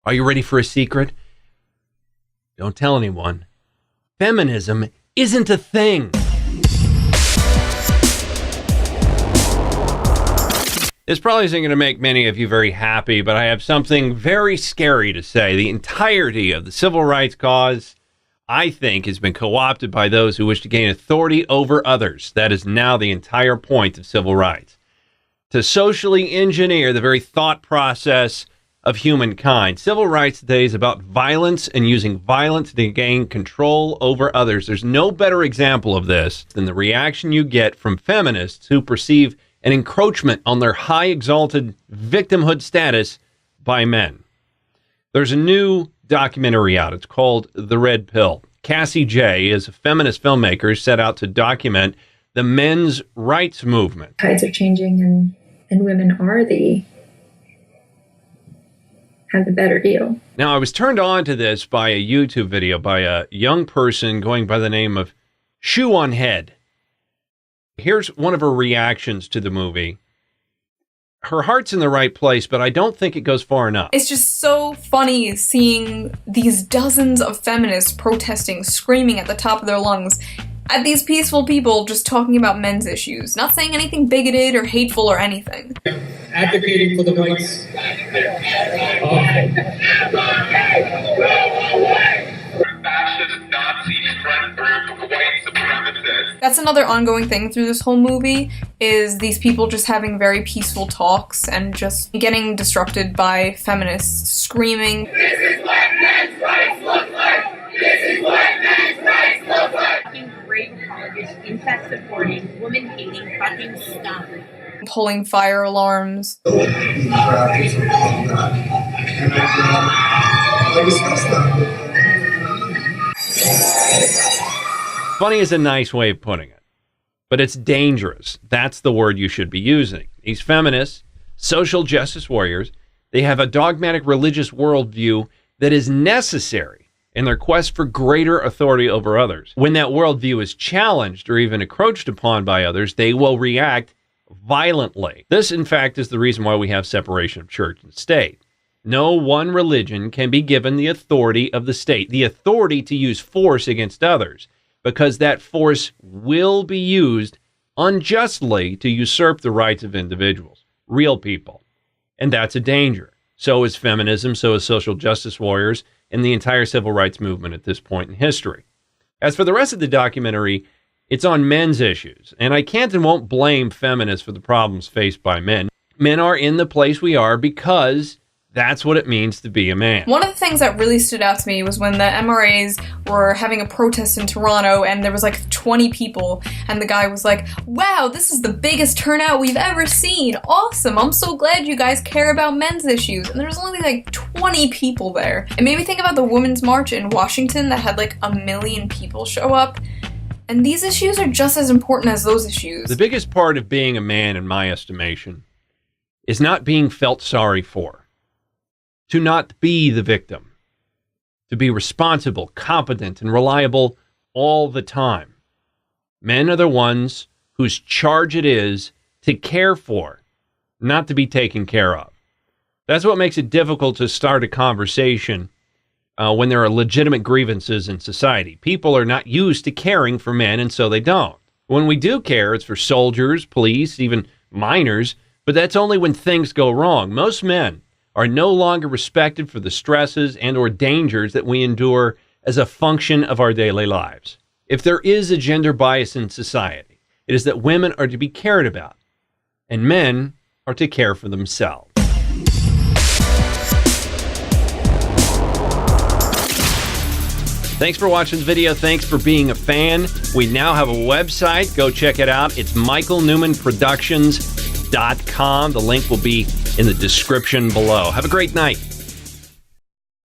Are you ready for a secret? Don't tell anyone. Feminism isn't a thing. This probably isn't going to make many of you very happy, but I have something very scary to say. The entirety of the civil rights cause, I think, has been co-opted by those who wish to gain authority over others. That is now the entire point of civil rights. To socially engineer the very thought process of humankind. Civil rights today is about violence and using violence to gain control over others. There's no better example of this than the reaction you get from feminists who perceive an encroachment on their high exalted victimhood status by men. There's a new documentary out. It's called The Red Pill. Cassie J is a feminist filmmaker who set out to document the men's rights movement. Tides are changing and women are have the better deal. Now, I was turned on to this by a YouTube video by a young person going by the name of Shoe on Head. Here's one of her reactions to the movie. Her heart's in the right place, but I don't think it goes far enough. It's just so funny seeing these dozens of feminists protesting, screaming at the top of their lungs at these peaceful people just talking about men's issues, not saying anything bigoted or hateful or anything. Advocating for the rights That's another ongoing thing through this whole movie, is these people just having very peaceful talks and just getting disrupted by feminists screaming, "This is what men's rights look like! This is what men's rights look like!" Fucking great apologist, incest supporting, woman hating, fucking stuff. Pulling fire alarms. Funny is a nice way of putting it, but it's dangerous. That's the word you should be using. These feminists, social justice warriors, they have a dogmatic religious worldview that is necessary in their quest for greater authority over others. When that worldview is challenged or even encroached upon by others, they will react violently. This, in fact, is the reason why we have separation of church and state. No one religion can be given the authority of the state, the authority to use force against others, because that force will be used unjustly to usurp the rights of individuals, real people. And that's a danger. So is feminism, so is social justice warriors, and the entire civil rights movement at this point in history. As for the rest of the documentary, it's on men's issues, and I can't and won't blame feminists for the problems faced by men. Men are in the place we are because that's what it means to be a man. One of the things that really stood out to me was when the MRAs were having a protest in Toronto and there was like 20 people and the guy was like, "Wow, this is the biggest turnout we've ever seen. Awesome. I'm so glad you guys care about men's issues." And there was only like 20 people there. It made me think about the Women's March in Washington that had like 1 million people show up. And these issues are just as important as those issues. The biggest part of being a man, in my estimation, is not being felt sorry for. To not be the victim. To be responsible, competent, and reliable all the time. Men are the ones whose charge it is to care for, not to be taken care of. That's what makes it difficult to start a conversation when there are legitimate grievances in society. People are not used to caring for men, and so they don't. When we do care, it's for soldiers, police, even minors, but that's only when things go wrong. Most men are no longer respected for the stresses and or dangers that we endure as a function of our daily lives. If there is a gender bias in society, it is that women are to be cared about, and men are to care for themselves. Thanks for watching the video. Thanks for being a fan. We now have a website. Go check it out. It's michaelnewmanproductions.com. The link will be in the description below. Have a great night.